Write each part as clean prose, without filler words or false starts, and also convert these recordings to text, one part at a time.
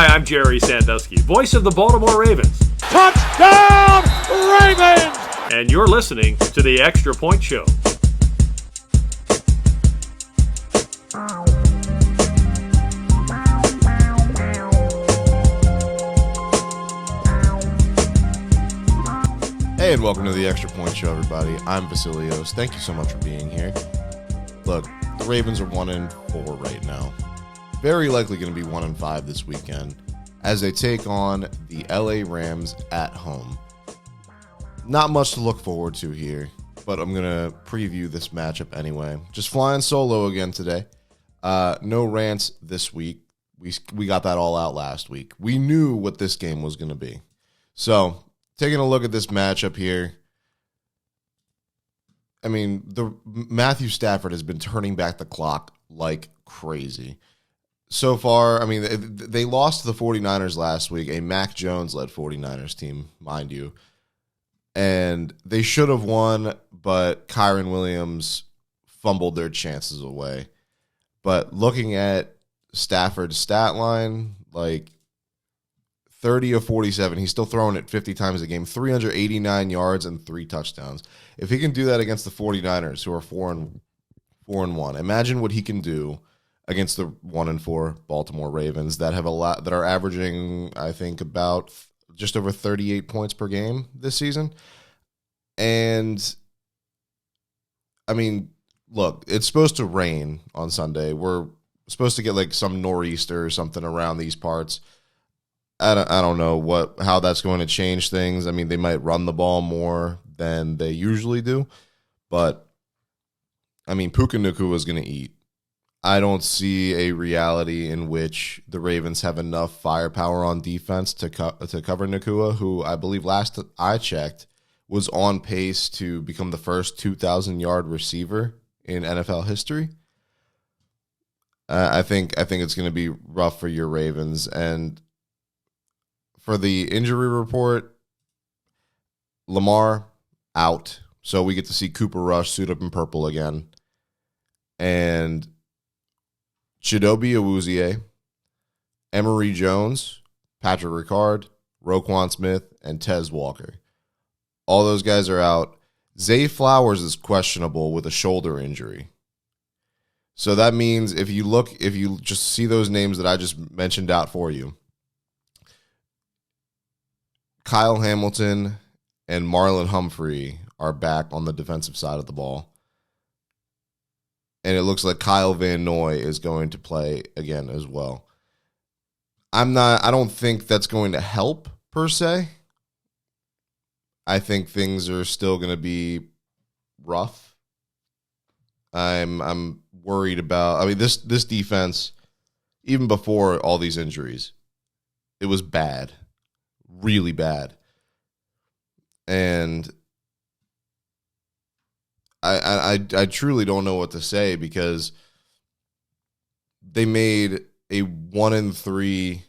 Hi, I'm Jerry Sandusky, voice of the Baltimore Ravens. Touchdown, Ravens! And you're listening to the Extra Point Show. Hey, and welcome to the Extra Point Show, everybody. I'm Vasilios. Thank you so much for being here. Look, the Ravens are 1-4 right now. Very likely going to be 1-5 this weekend as they take on the LA Rams at home. Not much to look forward to here, but I'm going to preview this matchup anyway. Just flying solo again today. No rants this week. We got that all out last week. We knew what this game was going to be. So, taking a look at this matchup here, I mean, Matthew Stafford has been turning back the clock like crazy. So far, I mean, they lost to the 49ers last week, a Mac Jones-led 49ers team, mind you. And they should have won, but Kyren Williams fumbled their chances away. But looking at Stafford's stat line, like 30 of 47, he's still throwing it 50 times a game, 389 yards and 3 touchdowns. If he can do that against the 49ers, who are 4-1, imagine what he can do against the 1-4 Baltimore Ravens that are averaging, I think, about just over 38 points per game this season. And I mean, look, it's supposed to rain on Sunday. We're supposed to get like some nor'easter or something around these parts. I don't know how that's going to change things. I mean, they might run the ball more than they usually do, but I mean, Puka Nacua is going to eat. I don't see a reality in which the Ravens have enough firepower on defense to cover Nacua, who I believe last I checked was on pace to become the first 2,000-yard receiver in NFL history. I think it's going to be rough for your Ravens. And for the injury report, Lamar out, so we get to see Cooper Rush suit up in purple again, and Chidobe Awuzie, Emory Jones, Patrick Ricard, Roquan Smith, and Tez Walker. All those guys are out. Zay Flowers is questionable with a shoulder injury. So that means if you just see those names that I just mentioned out for you, Kyle Hamilton and Marlon Humphrey are back on the defensive side of the ball. And it looks like Kyle Van Noy is going to play again as well. I don't think that's going to help per se. I think things are still going to be rough. I'm worried about, I mean, this defense, even before all these injuries, it was bad. Really bad. And I truly don't know what to say because they made a 1-3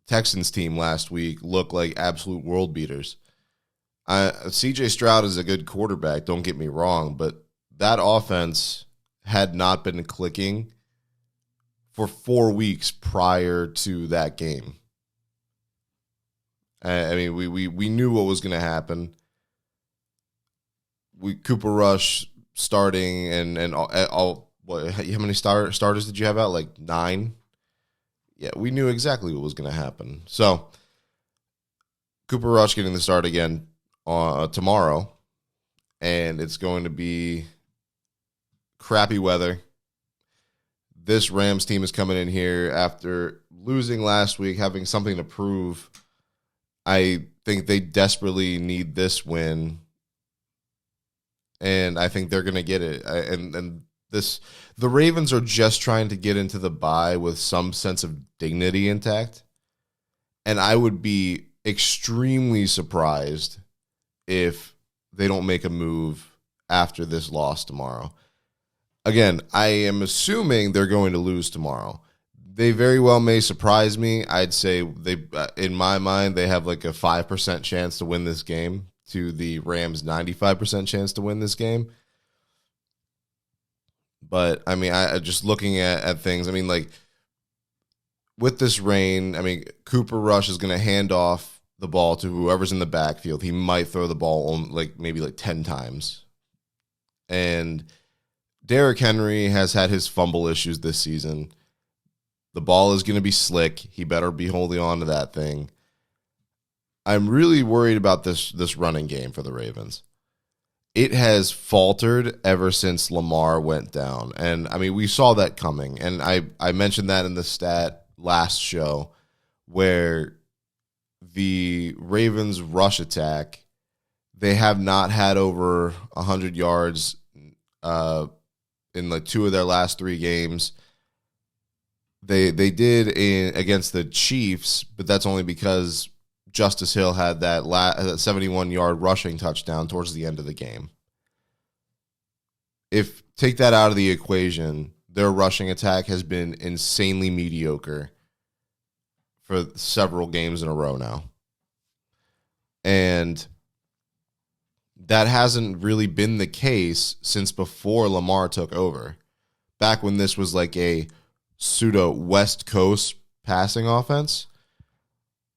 Texans team last week look like absolute world beaters. CJ Stroud is a good quarterback, don't get me wrong, but that offense had not been clicking for 4 weeks prior to that game. I mean, we knew what was going to happen. Cooper Rush starting and all how many starters did you have out? Like 9? Yeah, we knew exactly what was going to happen. So Cooper Rush getting the start again tomorrow, and it's going to be crappy weather. This Rams team is coming in here after losing last week, having something to prove. I think they desperately need this win. And I think they're going to get it. The Ravens are just trying to get into the bye with some sense of dignity intact. And I would be extremely surprised if they don't make a move after this loss tomorrow. Again, I am assuming they're going to lose tomorrow. They very well may surprise me. I'd say in my mind, they have like a 5% chance to win this game to the Rams' 95% chance to win this game. But, I mean, I just looking at things, I mean, like, with this rain, I mean, Cooper Rush is going to hand off the ball to whoever's in the backfield. He might throw the ball maybe 10 times. And Derrick Henry has had his fumble issues this season. The ball is going to be slick. He better be holding on to that thing. I'm really worried about this running game for the Ravens. It has faltered ever since Lamar went down. And, I mean, we saw that coming. And I mentioned that in the stat last show where the Ravens' rush attack, they have not had over 100 yards in 2 of their last 3 games. They did against the Chiefs, but that's only because Justice Hill had that 71-yard rushing touchdown towards the end of the game. Take that out of the equation, their rushing attack has been insanely mediocre for several games in a row now. And that hasn't really been the case since before Lamar took over. Back when this was like a pseudo West Coast passing offense.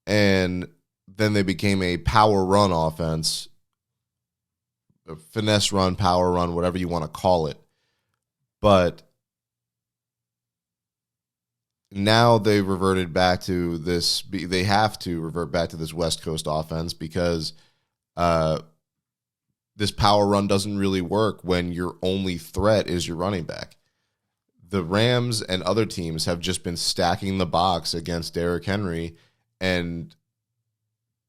And then they became a power run offense, a finesse run, power run, whatever you want to call it. But now they reverted back to this. They have to revert back to this West Coast offense because this power run doesn't really work when your only threat is your running back. The Rams and other teams have just been stacking the box against Derrick Henry, and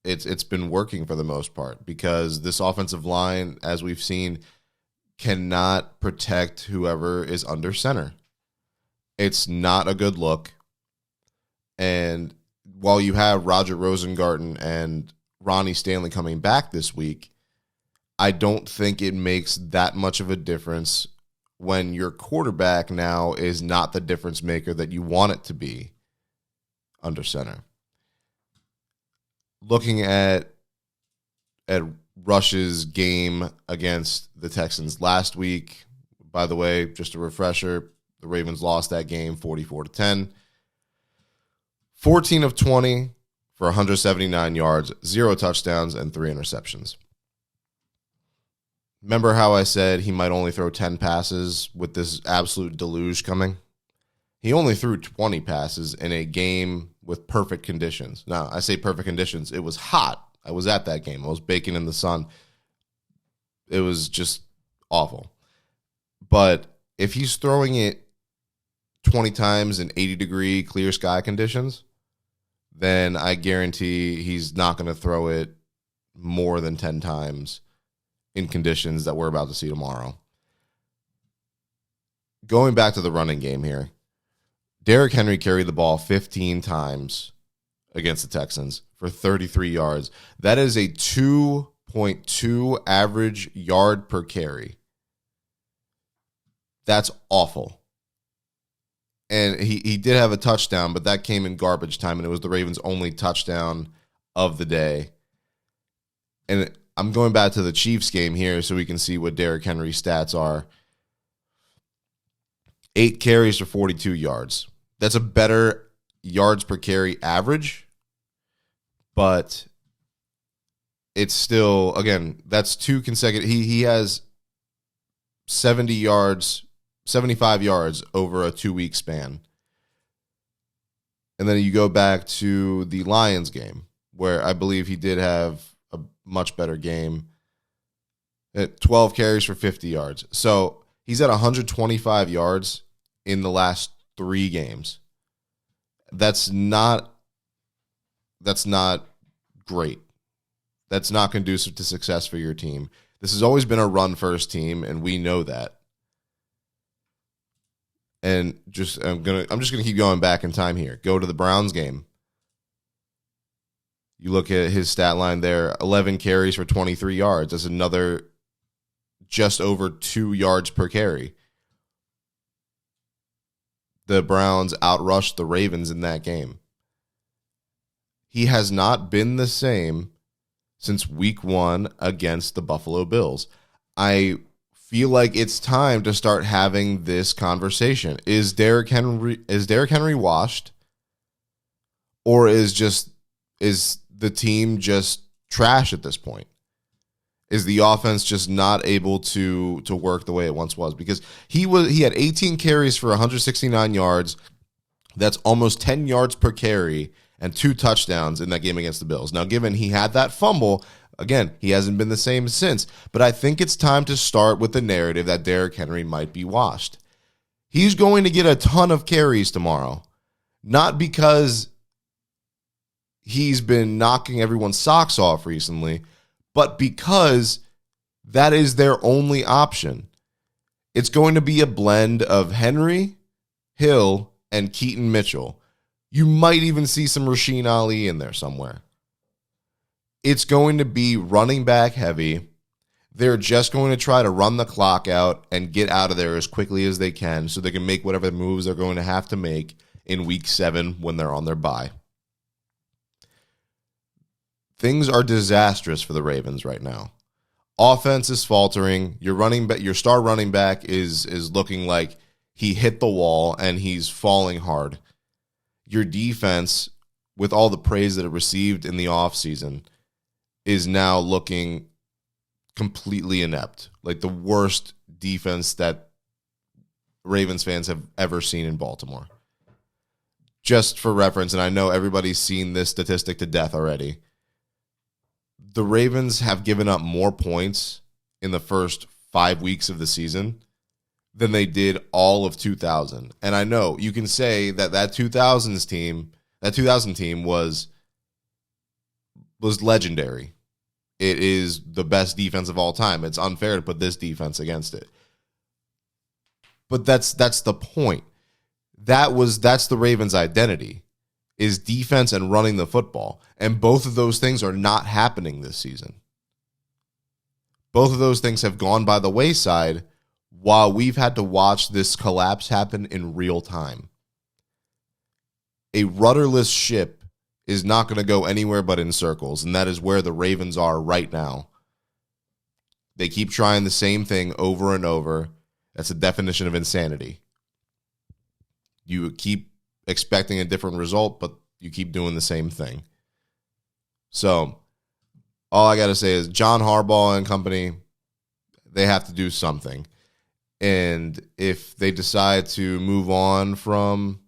it's been working for the most part because this offensive line, as we've seen, cannot protect whoever is under center. It's not a good look. And while you have Roger Rosengarten and Ronnie Stanley coming back this week, I don't think it makes that much of a difference when your quarterback now is not the difference maker that you want it to be under center. Looking at Rush's game against the Texans last week, by the way, just a refresher, the Ravens lost that game 44-10. 14 of 20 for 179 yards, 0 touchdowns, and 3 interceptions. Remember how I said he might only throw 10 passes with this absolute deluge coming? He only threw 20 passes in a game with perfect conditions. Now, I say perfect conditions. It was hot. I was at that game. I was baking in the sun. It was just awful. But if he's throwing it 20 times in 80-degree clear sky conditions, then I guarantee he's not going to throw it more than 10 times in conditions that we're about to see tomorrow. Going back to the running game here, Derrick Henry carried the ball 15 times against the Texans for 33 yards. That is a 2.2 average yard per carry. That's awful. And he did have a touchdown, but that came in garbage time, and it was the Ravens' only touchdown of the day. And I'm going back to the Chiefs game here so we can see what Derrick Henry's stats are. 8 carries for 42 yards. That's a better yards per carry average, but it's still, again, that's 2 consecutive. He has 70 yards, 75 yards over a 2-week span. And then you go back to the Lions game, where I believe he did have a much better game at 12 carries for 50 yards. So he's at 125 yards in the last 3 games. That's not great. That's not conducive to success for your team. This has always been a run-first team, and we know that. And I'm just gonna keep going back in time here. Go to the Browns game. You look at his stat line there, 11 carries for 23 yards. That's another just over 2 yards per carry. The Browns outrushed the Ravens in that game. He has not been the same since week 1 against the Buffalo Bills. I feel like it's time to start having this conversation. Is Derrick Henry washed? Or is the team just trash at this point? Is the offense just not able to work the way it once was? Because he had 18 carries for 169 yards. That's almost 10 yards per carry and 2 touchdowns in that game against the Bills. Now, given he had that fumble, again, he hasn't been the same since. But I think it's time to start with the narrative that Derrick Henry might be washed. He's going to get a ton of carries tomorrow. Not because he's been knocking everyone's socks off recently, but because that is their only option. It's going to be a blend of Henry, Hill, and Keaton Mitchell. You might even see some Rasheen Ali in there somewhere. It's going to be running back heavy. They're just going to try to run the clock out and get out of there as quickly as they can so they can make whatever moves they're going to have to make in week 7 when they're on their bye. Things are disastrous for the Ravens right now. Offense is faltering. Your star running back is looking like he hit the wall and he's falling hard. Your defense, with all the praise that it received in the offseason, is now looking completely inept. Like the worst defense that Ravens fans have ever seen in Baltimore. Just for reference, and I know everybody's seen this statistic to death already, the Ravens have given up more points in the first 5 weeks of the season than they did all of 2000. And I know you can say that 2000 team was legendary. It is the best defense of all time. It's unfair to put this defense against it. But that's the point. That's the Ravens' identity, is defense and running the football. And both of those things are not happening this season. Both of those things have gone by the wayside while we've had to watch this collapse happen in real time. A rudderless ship is not going to go anywhere but in circles, and that is where the Ravens are right now. They keep trying the same thing over and over. That's the definition of insanity. You keep expecting a different result, but you keep doing the same thing. So, all I got to say is John Harbaugh and company, they have to do something. And if they decide to move on from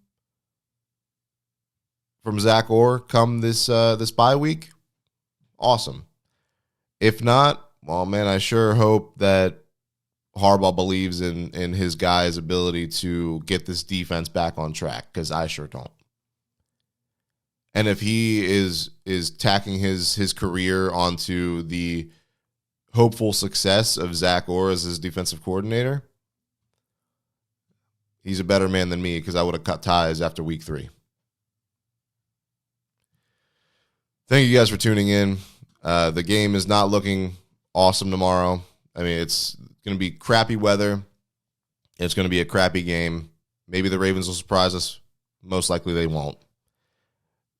Zach Orr come this bye week, awesome. If not, well, man, I sure hope that Harbaugh believes in his guy's ability to get this defense back on track, because I sure don't. And if he is tacking his career onto the hopeful success of Zach Orr as his defensive coordinator, he's a better man than me, because I would have cut ties after week 3. Thank you guys for tuning in. The game is not looking awesome tomorrow. I mean, it's going to be crappy weather. It's going to be a crappy game. Maybe the Ravens will surprise us. Most likely they won't.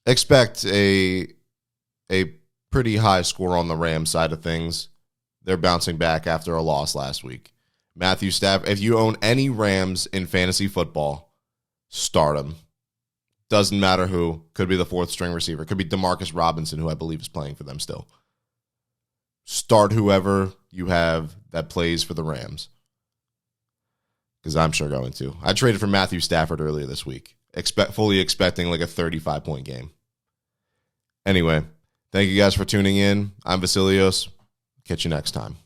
Expect a pretty high score on the Rams side of things. They're bouncing back after a loss last week. Matthew Stafford, if you own any Rams in fantasy football, start them. Doesn't matter who. Could be the 4th string receiver. Could be Demarcus Robinson, who I believe is playing for them still. Start whoever you have that plays for the Rams, because I'm sure going to. I traded for Matthew Stafford earlier this week, fully expecting like a 35-point game. Anyway, thank you guys for tuning in. I'm Vasilios. Catch you next time.